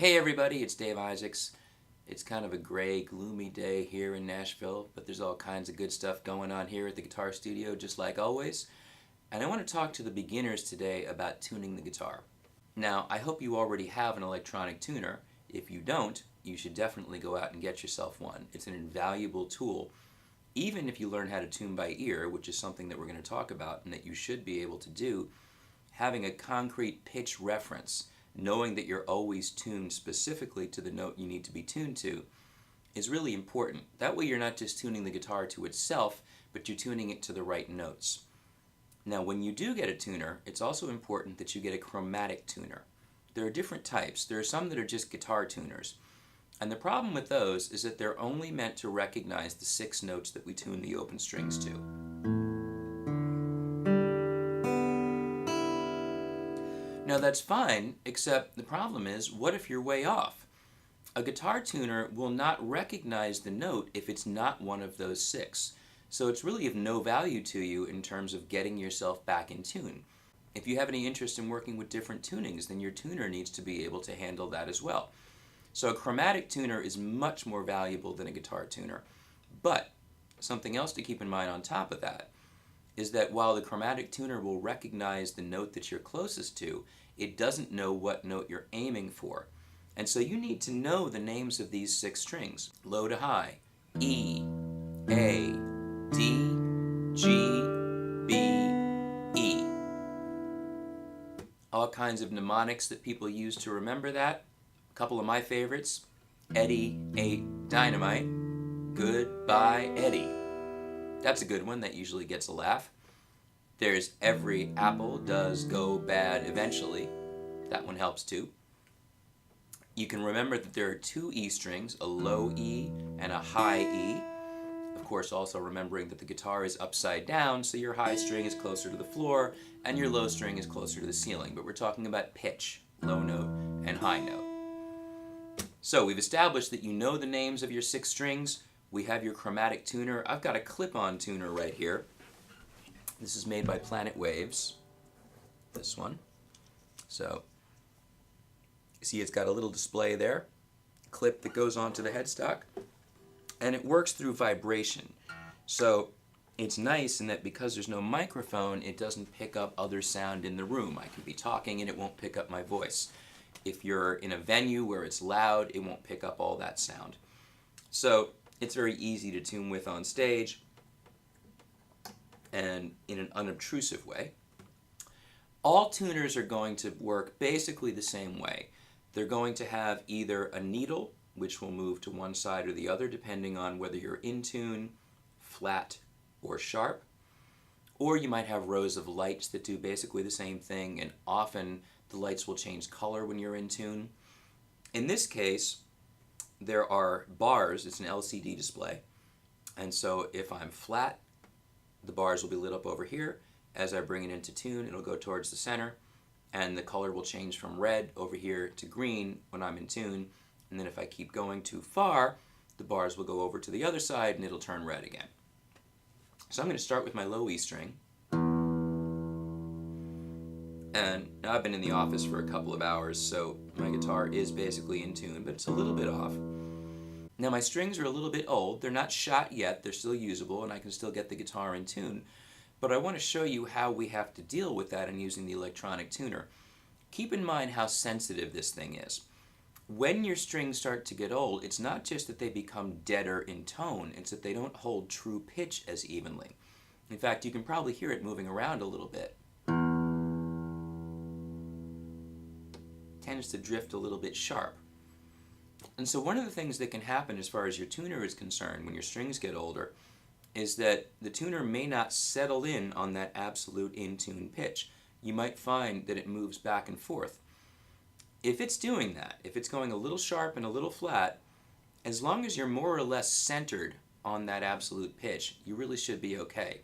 Hey everybody, it's Dave Isaacs. It's kind of a gray, gloomy day here in Nashville, but there's all kinds of good stuff going on here at the guitar studio, just like always. And I want to talk to the beginners today about tuning the guitar. Now, I hope you already have an electronic tuner. If you don't, you should definitely go out and get yourself one. It's an invaluable tool. Even if you learn how to tune by ear, which is something that we're going to talk about and that you should be able to do, having a concrete pitch reference, knowing that you're always tuned specifically to the note you need to be tuned to, is really important. That way you're not just tuning the guitar to itself, but you're tuning it to the right notes. Now when you do get a tuner, it's also important that you get a chromatic tuner. There are different types. There are some that are just guitar tuners. And the problem with those is that they're only meant to recognize the 6 notes that we tune the open strings to. Now that's fine, except the problem is, what if you're way off? A guitar tuner will not recognize the note if it's not one of those 6. So it's really of no value to you in terms of getting yourself back in tune. If you have any interest in working with different tunings, then your tuner needs to be able to handle that as well. So a chromatic tuner is much more valuable than a guitar tuner. But something else to keep in mind on top of that is that while the chromatic tuner will recognize the note that you're closest to, it doesn't know what note you're aiming for. And so you need to know the names of these 6 strings. Low to high, E, A, D, G, B, E. All kinds of mnemonics that people use to remember that. A couple of my favorites: Eddie ate dynamite, goodbye Eddie. That's a good one that usually gets a laugh. There's every apple does go bad eventually. That one helps too. You can remember that there are 2 E strings, a low E and a high E. Of course, also remembering that the guitar is upside down, so your high string is closer to the floor and your low string is closer to the ceiling. But we're talking about pitch, low note and high note. So we've established that you know the names of your 6 strings. We have your chromatic tuner. I've got a clip-on tuner right here. This is made by Planet Waves, this one. So, you see it's got a little display there, clip that goes onto the headstock, and it works through vibration. So, it's nice in that because there's no microphone, it doesn't pick up other sound in the room. I can be talking and it won't pick up my voice. If you're in a venue where it's loud, it won't pick up all that sound. So, it's very easy to tune with on stage and in an unobtrusive way. All tuners are going to work basically the same way. They're going to have either a needle, which will move to one side or the other depending on whether you're in tune, flat, or sharp. Or you might have rows of lights that do basically the same thing, and often the lights will change color when you're in tune. In this case, there are bars. It's an LCD display, and so if I'm flat, the bars will be lit up over here. As I bring it into tune, it'll go towards the center, and the color will change from red over here to green when I'm in tune, and then if I keep going too far, the bars will go over to the other side and it'll turn red again. So I'm going to start with my low E string, and now I've been in the office for a couple of hours, so my guitar is basically in tune, but it's a little bit off. Now my strings are a little bit old. They're not shot yet. They're still usable, and I can still get the guitar in tune. But I want to show you how we have to deal with that in using the electronic tuner. Keep in mind how sensitive this thing is. When your strings start to get old, it's not just that they become deader in tone, it's that they don't hold true pitch as evenly. In fact, you can probably hear it moving around a little bit. Tends to drift a little bit sharp. And so one of the things that can happen as far as your tuner is concerned when your strings get older is that the tuner may not settle in on that absolute in-tune pitch. You might find that it moves back and forth. If it's doing that, if it's going a little sharp and a little flat, as long as you're more or less centered on that absolute pitch, you really should be okay.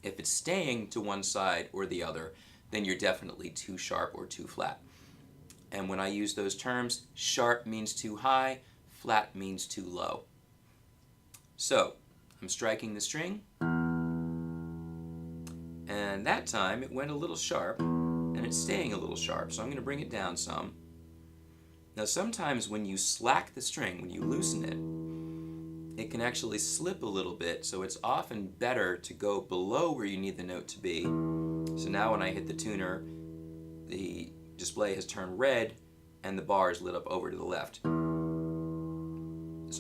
If it's staying to one side or the other, then you're definitely too sharp or too flat. And when I use those terms, sharp means too high, flat means too low. So, I'm striking the string, and that time it went a little sharp, and it's staying a little sharp, so I'm going to bring it down some. Now sometimes when you slack the string, when you loosen it, it can actually slip a little bit, so it's often better to go below where you need the note to be. So now when I hit the tuner, the display has turned red and the bar is lit up over to the left. So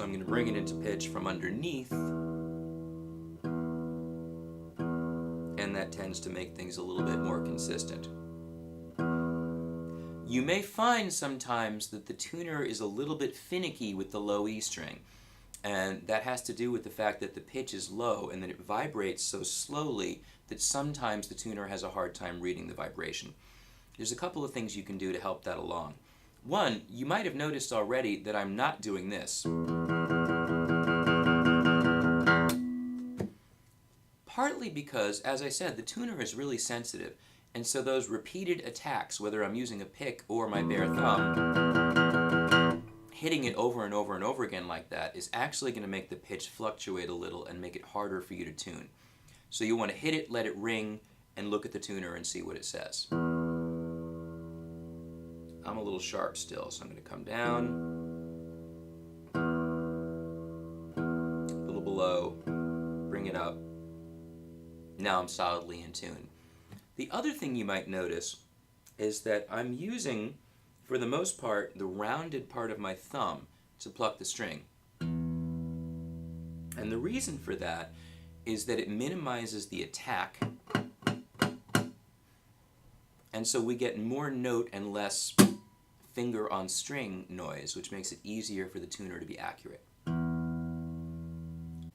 I'm going to bring it into pitch from underneath, and that tends to make things a little bit more consistent. You may find sometimes that the tuner is a little bit finicky with the low E string, and that has to do with the fact that the pitch is low and that it vibrates so slowly that sometimes the tuner has a hard time reading the vibration. There's a couple of things you can do to help that along. One, you might have noticed already that I'm not doing this. Partly because, as I said, the tuner is really sensitive, and so those repeated attacks, whether I'm using a pick or my bare thumb, hitting it over and over and over again like that is actually going to make the pitch fluctuate a little and make it harder for you to tune. So you want to hit it, let it ring, and look at the tuner and see what it says. I'm a little sharp still, so I'm going to come down, a little below, bring it up. Now I'm solidly in tune. The other thing you might notice is that I'm using, for the most part, the rounded part of my thumb to pluck the string. And the reason for that is that it minimizes the attack, and so we get more note and less finger on string noise, which makes it easier for the tuner to be accurate.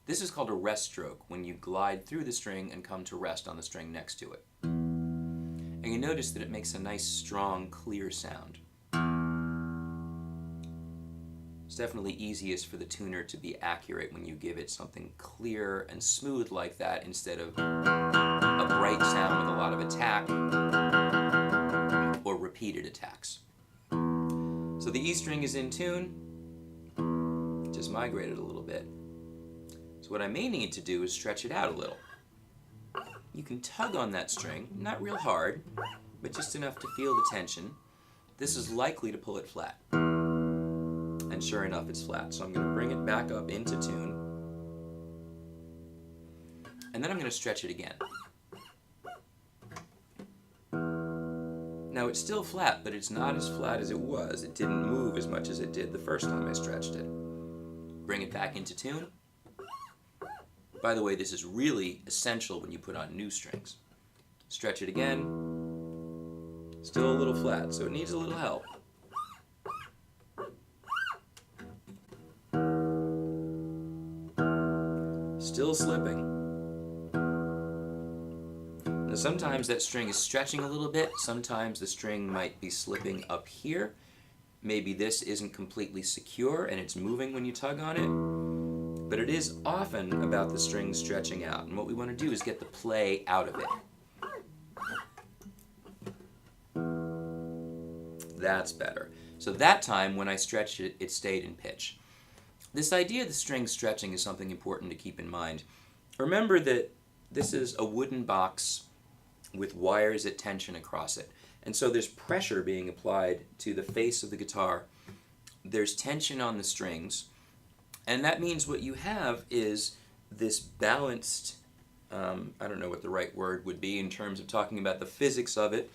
This is called a rest stroke, when you glide through the string and come to rest on the string next to it. And you notice that it makes a nice, strong, clear sound. It's definitely easiest for the tuner to be accurate when you give it something clear and smooth like that instead of a bright sound with a lot of attack or repeated attacks. So the E string is in tune, just migrate it a little bit. So what I may need to do is stretch it out a little. You can tug on that string, not real hard, but just enough to feel the tension. This is likely to pull it flat. And sure enough, it's flat. So I'm going to bring it back up into tune. And then I'm going to stretch it again. Now it's still flat, but it's not as flat as it was. It didn't move as much as it did the first time I stretched it. Bring it back into tune. By the way, this is really essential when you put on new strings. Stretch it again. Still a little flat, so it needs a little help. Still slipping. Now sometimes that string is stretching a little bit. Sometimes the string might be slipping up here. Maybe this isn't completely secure and it's moving when you tug on it. But it is often about the string stretching out. And what we want to do is get the play out of it. That's better. So that time when I stretched it, it stayed in pitch. This idea of the string stretching is something important to keep in mind. Remember that this is a wooden box with wires at tension across it. And so there's pressure being applied to the face of the guitar. There's tension on the strings. And that means what you have is this balanced, I don't know what the right word would be in terms of talking about the physics of it,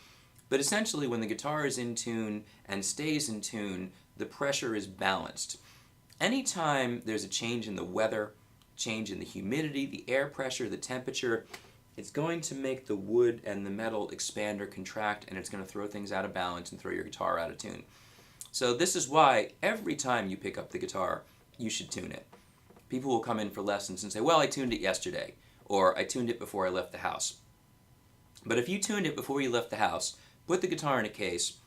but essentially when the guitar is in tune and stays in tune, the pressure is balanced. Anytime there's a change in the weather, change in the humidity, the air pressure, the temperature, it's going to make the wood and the metal expand or contract, and it's going to throw things out of balance and throw your guitar out of tune. So this is why every time you pick up the guitar, you should tune it. People will come in for lessons and say, well, I tuned it yesterday, or I tuned it before I left the house. But if you tuned it before you left the house, put the guitar in a case,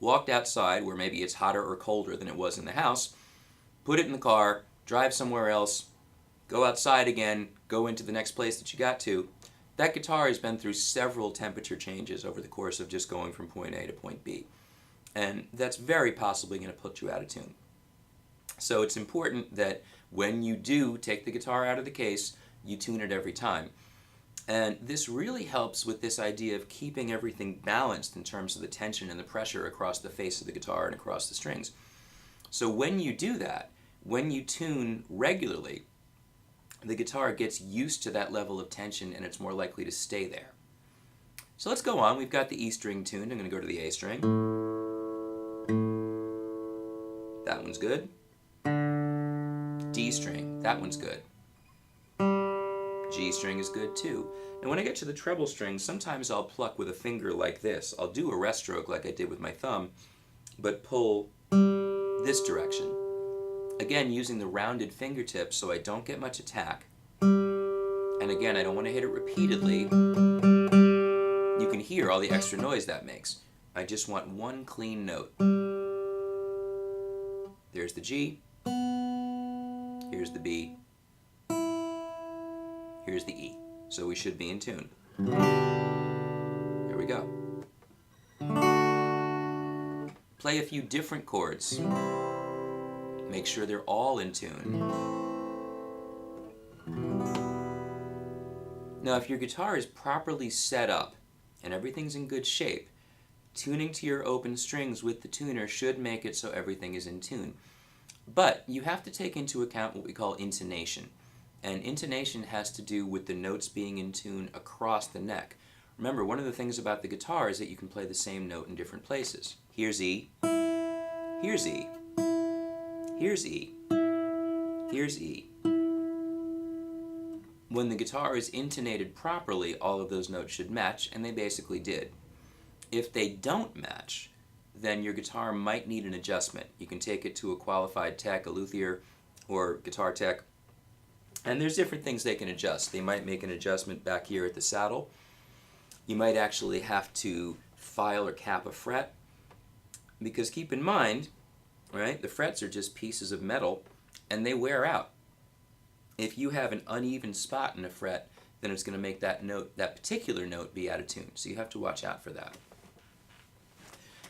walked outside where maybe it's hotter or colder than it was in the house, put it in the car, drive somewhere else, go outside again, go into the next place that you got to, that guitar has been through several temperature changes over the course of just going from point A to point B. And that's very possibly going to put you out of tune. So it's important that when you do take the guitar out of the case, you tune it every time. And this really helps with this idea of keeping everything balanced in terms of the tension and the pressure across the face of the guitar and across the strings. So when you do that, when you tune regularly, the guitar gets used to that level of tension and it's more likely to stay there. So let's go on. We've got the E string tuned. I'm going to go to the A string. That one's good. D string. That one's good. G string is good too. And when I get to the treble string, sometimes I'll pluck with a finger like this. I'll do a rest stroke like I did with my thumb, but pull this direction. Again, using the rounded fingertips so I don't get much attack. And again, I don't want to hit it repeatedly. You can hear all the extra noise that makes. I just want one clean note. There's the G. Here's the B. Here's the E. So we should be in tune. Here we go. Play a few different chords. Make sure they're all in tune. Now, if your guitar is properly set up and everything's in good shape, tuning to your open strings with the tuner should make it so everything is in tune. But you have to take into account what we call intonation. And intonation has to do with the notes being in tune across the neck. Remember, one of the things about the guitar is that you can play the same note in different places. Here's E. Here's E. Here's E. Here's E. When the guitar is intonated properly, all of those notes should match, and they basically did. If they don't match, then your guitar might need an adjustment. You can take it to a qualified tech, a luthier, or guitar tech, and there's different things they can adjust. They might make an adjustment back here at the saddle. You might actually have to file or cap a fret, because keep in mind, right, the frets are just pieces of metal, and they wear out. If you have an uneven spot in a fret, then it's going to make that note, that particular note, be out of tune. So you have to watch out for that.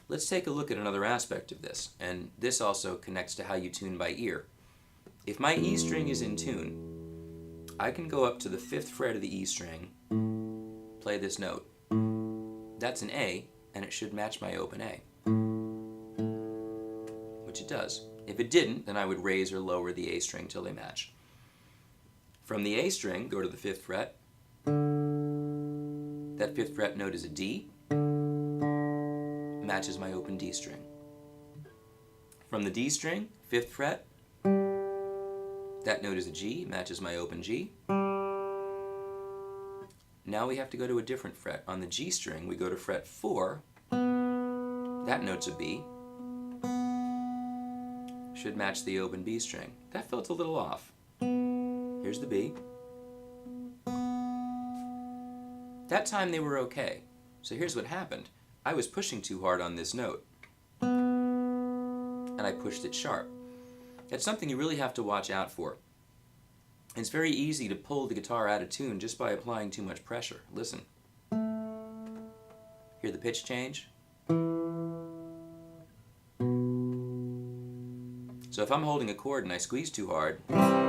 Let's take a look at another aspect of this, and this also connects to how you tune by ear. If my E string is in tune, I can go up to the 5th fret of the E string, play this note. That's an A, and it should match my open A, which it does. If it didn't, then I would raise or lower the A string till they match. From the A string, go to the 5th fret. That 5th fret note is a D, matches my open D string. From the D string, 5th fret, that note is a G, matches my open G. Now we have to go to a different fret. On the G string, we go to fret 4, that note's a B, should match the open B string. That felt a little off. Here's the B. That time they were okay. So here's what happened. I was pushing too hard on this note, and I pushed it sharp. That's something you really have to watch out for. It's very easy to pull the guitar out of tune just by applying too much pressure. Listen. Hear the pitch change? So if I'm holding a chord and I squeeze too hard, I'll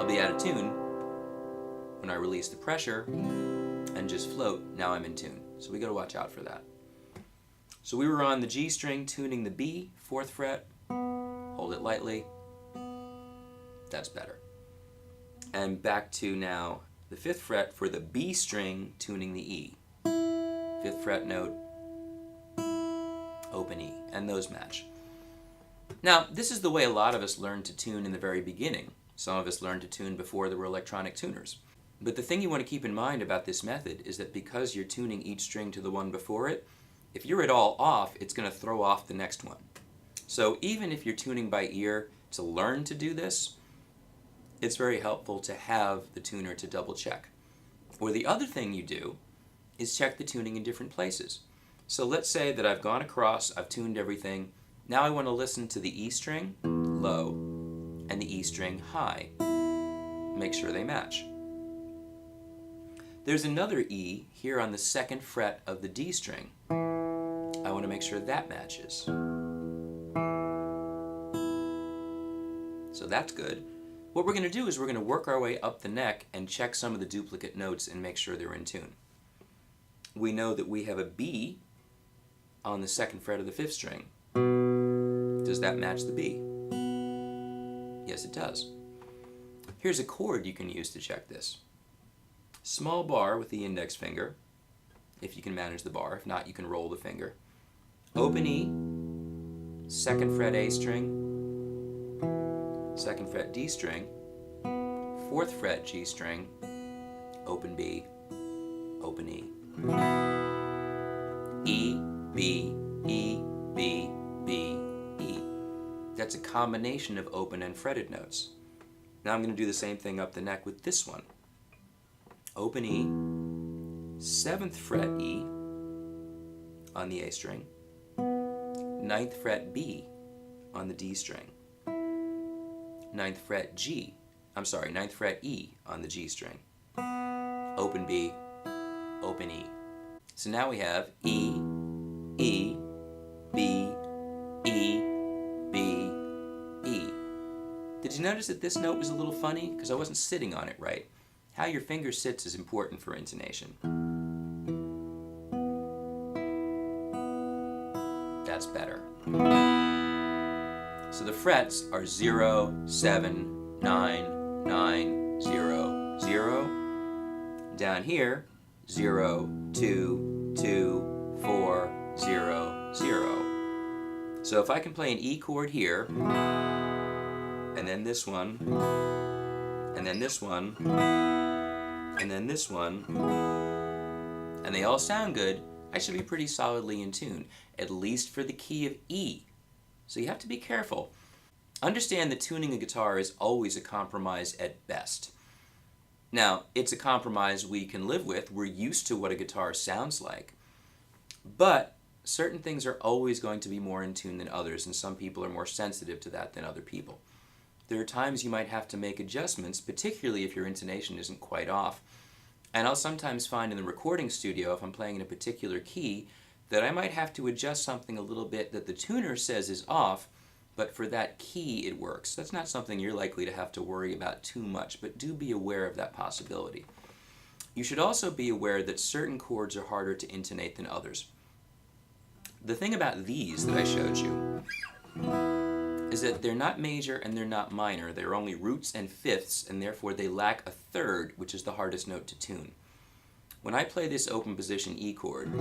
be out of tune. When I release the pressure and just float, now I'm in tune. So we got to watch out for that. So we were on the G string tuning the B, 4th fret. Hold it lightly. That's better. And back to now the 5th fret for the B string tuning the E. 5th fret note, open E, and those match. Now, this is the way a lot of us learned to tune in the very beginning. Some of us learned to tune before there were electronic tuners. But the thing you want to keep in mind about this method is that because you're tuning each string to the one before it, if you're at all off, it's going to throw off the next one. So even if you're tuning by ear to learn to do this, it's very helpful to have the tuner to double check. Or the other thing you do is check the tuning in different places. So let's say that I've gone across, I've tuned everything. Now I want to listen to the E string, low, and the E string, high. Make sure they match. There's another E here on the 2nd fret of the D string. I want to make sure that matches. So that's good. What we're going to do is we're going to work our way up the neck and check some of the duplicate notes and make sure they're in tune. We know that we have a B on the 2nd fret of the 5th string. Does that match the B? Yes, it does. Here's a chord you can use to check this. Small bar with the index finger, if you can manage the bar. If not, you can roll the finger. Open E, 2nd fret A string, 2nd fret D string, 4th fret G string, open B, open E. E, B, E, B, B, E. That's a combination of open and fretted notes. Now I'm going to do the same thing up the neck with this one. Open E, 7th fret E on the A string, 9th fret B on the D string, 9th fret E on the G string, open B, open E. So now we have E, E, B, E, B, E. Did you notice that this note was a little funny? Because I wasn't sitting on it right. How your finger sits is important for intonation. That's better. So the frets are 0, 7, 9, 9, 0, 0. Down here, 0, 2, 2, 4, 0, 0. So if I can play an E chord here, and then this one, and then this one, and then this one, and they all sound good, I should be pretty solidly in tune, at least for the key of E. So you have to be careful. Understand that tuning a guitar is always a compromise at best. Now, it's a compromise we can live with. We're used to what a guitar sounds like. But certain things are always going to be more in tune than others, and some people are more sensitive to that than other people. There are times you might have to make adjustments, particularly if your intonation isn't quite off. And I'll sometimes find in the recording studio, if I'm playing in a particular key, that I might have to adjust something a little bit that the tuner says is off, but for that key it works. That's not something you're likely to have to worry about too much, but do be aware of that possibility. You should also be aware that certain chords are harder to intonate than others. The thing about these that I showed you is that they're not major and they're not minor. They're only roots and fifths, and therefore they lack a third, which is the hardest note to tune. When I play this open position E chord,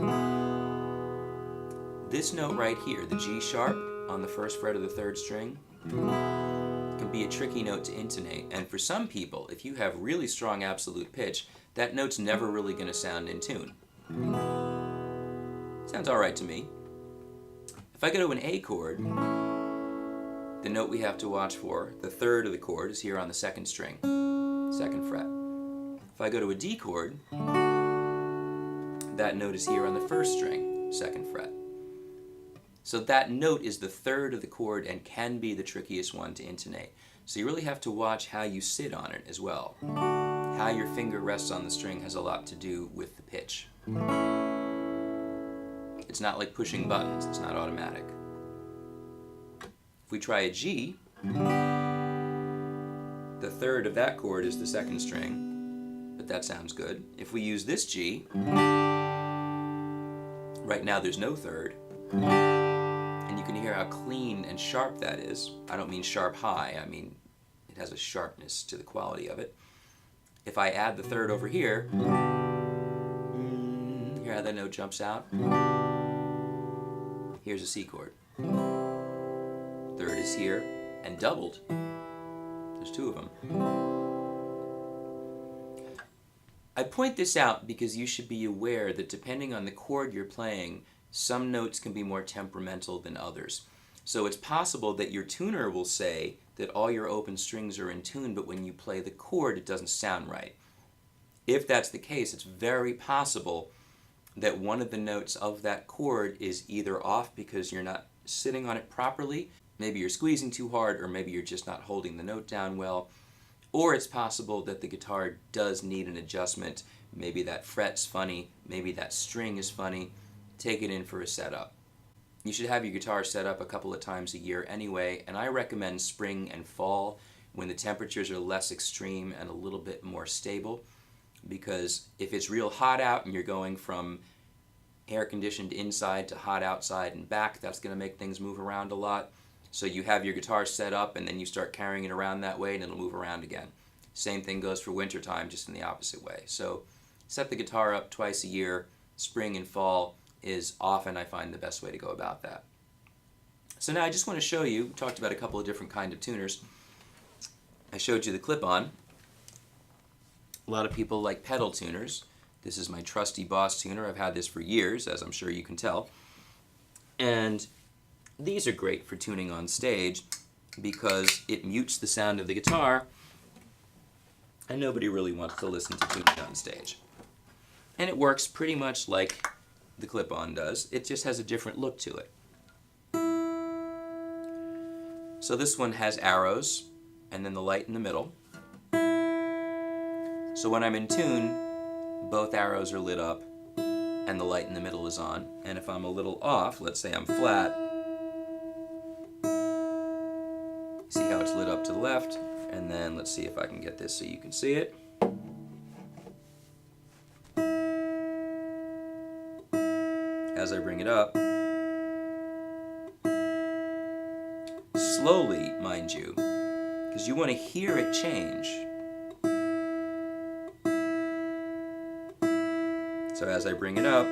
this note right here, the G sharp on the 1st fret of the 3rd string, can be a tricky note to intonate. And for some people, if you have really strong absolute pitch, that note's never really going to sound in tune. Sounds alright to me. If I go to an A chord, the note we have to watch for, the 3rd of the chord, is here on the 2nd string, 2nd fret. If I go to a D chord, that note is here on the 1st string, 2nd fret. So that note is the 3rd of the chord and can be the trickiest one to intonate. So you really have to watch how you sit on it as well. How your finger rests on the string has a lot to do with the pitch. It's not like pushing buttons, it's not automatic. If we try a G, the 3rd of that chord is the 2nd string, but that sounds good. If we use this G, right now there's no 3rd, and you can hear how clean and sharp that is. I don't mean sharp high, I mean it has a sharpness to the quality of it. If I add the 3rd over here, hear how that note jumps out? Here's a C chord. 3rd is here, and doubled. There's 2 of them. I point this out because you should be aware that depending on the chord you're playing, some notes can be more temperamental than others. So it's possible that your tuner will say that all your open strings are in tune, but when you play the chord, it doesn't sound right. If that's the case, it's very possible that one of the notes of that chord is either off because you're not sitting on it properly, maybe you're squeezing too hard, or maybe you're just not holding the note down well, or it's possible that the guitar does need an adjustment. Maybe that fret's funny, maybe that string is funny. Take it in for a setup. You should have your guitar set up a couple of times a year anyway, and I recommend spring and fall when the temperatures are less extreme and a little bit more stable, because if it's real hot out and you're going from air conditioned inside to hot outside and back. That's going to make things move around a lot. So you have your guitar set up and then you start carrying it around that way and it'll move around again. Same thing goes for wintertime, just in the opposite way. So set the guitar up twice a year. Spring and fall is often, I find, the best way to go about that. So now I just want to show you, we talked about a couple of different kind of tuners. I showed you the clip-on. A lot of people like pedal tuners. This is my trusty Boss tuner. I've had this for years, as I'm sure you can tell. And these are great for tuning on stage because it mutes the sound of the guitar, and nobody really wants to listen to tuning on stage. And it works pretty much like the clip-on does. It just has a different look to it. So this one has arrows and then the light in the middle. So when I'm in tune, both arrows are lit up and the light in the middle is on. And if I'm a little off, let's say I'm flat, see how it's lit up to the left? And then let's see if I can get this so you can see it. As I bring it up, slowly, mind you, because you want to hear it change. So as I bring it up,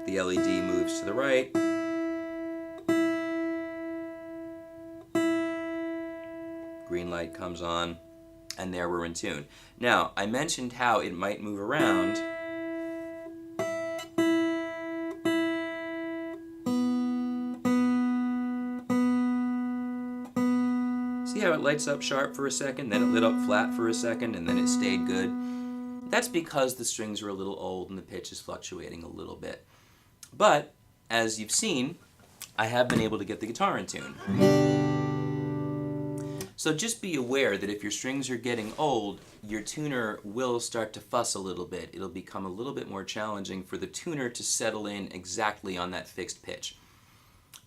the LED moves to the right. Green light comes on, and there we're in tune. Now, I mentioned how it might move around. See how it lights up sharp for a second, then it lit up flat for a second, and then it stayed good? That's because the strings are a little old and the pitch is fluctuating a little bit. But, as you've seen, I have been able to get the guitar in tune. So just be aware that if your strings are getting old, your tuner will start to fuss a little bit. It'll become a little bit more challenging for the tuner to settle in exactly on that fixed pitch.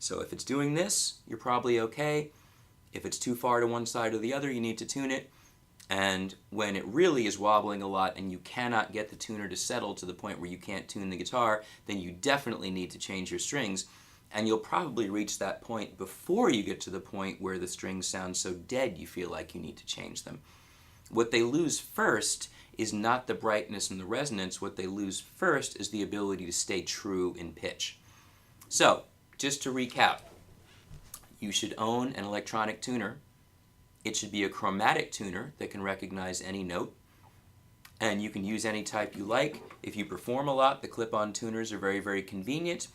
So if it's doing this, you're probably okay. If it's too far to one side or the other, you need to tune it. And when it really is wobbling a lot and you cannot get the tuner to settle to the point where you can't tune the guitar, then you definitely need to change your strings. And you'll probably reach that point before you get to the point where the strings sound so dead you feel like you need to change them. What they lose first is not the brightness and the resonance. What they lose first is the ability to stay true in pitch. So, just to recap, you should own an electronic tuner. It should be a chromatic tuner that can recognize any note. And you can use any type you like. If you perform a lot, the clip-on tuners are very, very convenient.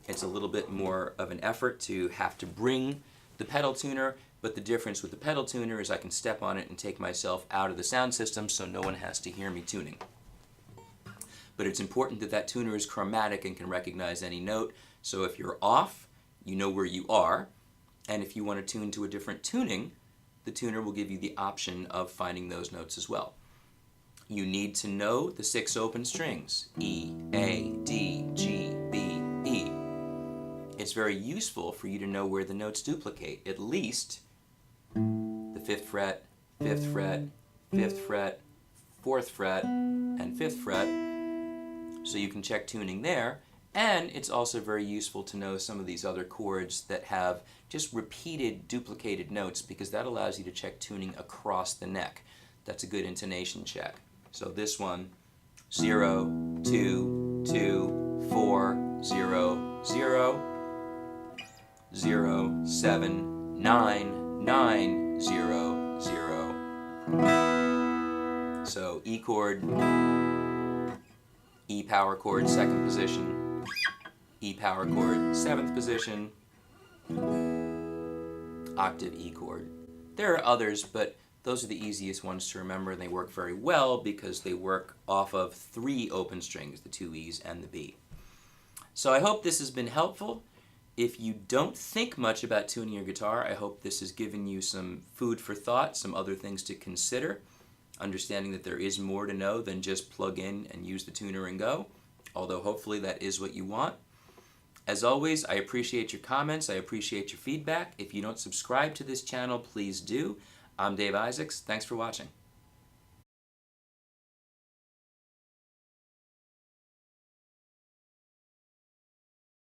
It's a little bit more of an effort to have to bring the pedal tuner, but the difference with the pedal tuner is I can step on it and take myself out of the sound system so no one has to hear me tuning. But it's important that that tuner is chromatic and can recognize any note, so if you're off, you know where you are, and if you want to tune to a different tuning, the tuner will give you the option of finding those notes as well. You need to know the 6 open strings, E, A, D, G, B, E. It's very useful for you to know where the notes duplicate, at least the 5th fret, 5th fret, 5th fret, 4th fret, and 5th fret, so you can check tuning there. And it's also very useful to know some of these other chords that have just repeated, duplicated notes, because that allows you to check tuning across the neck. That's a good intonation check. So this one, 0, 2, 2, 4, 0, 0, 0, 7, 9, 9, 0, 0. So E chord, E power chord, 2nd position, E power chord, 7th position, octave E chord. There are others, but those are the easiest ones to remember, and they work very well because they work off of 3 open strings, the 2 E's and the B. So I hope this has been helpful. If you don't think much about tuning your guitar, I hope this has given you some food for thought, some other things to consider, understanding that there is more to know than just plug in and use the tuner and go, although hopefully that is what you want. As always, I appreciate your comments, I appreciate your feedback. If you don't subscribe to this channel, please do. I'm Dave Isaacs. Thanks for watching.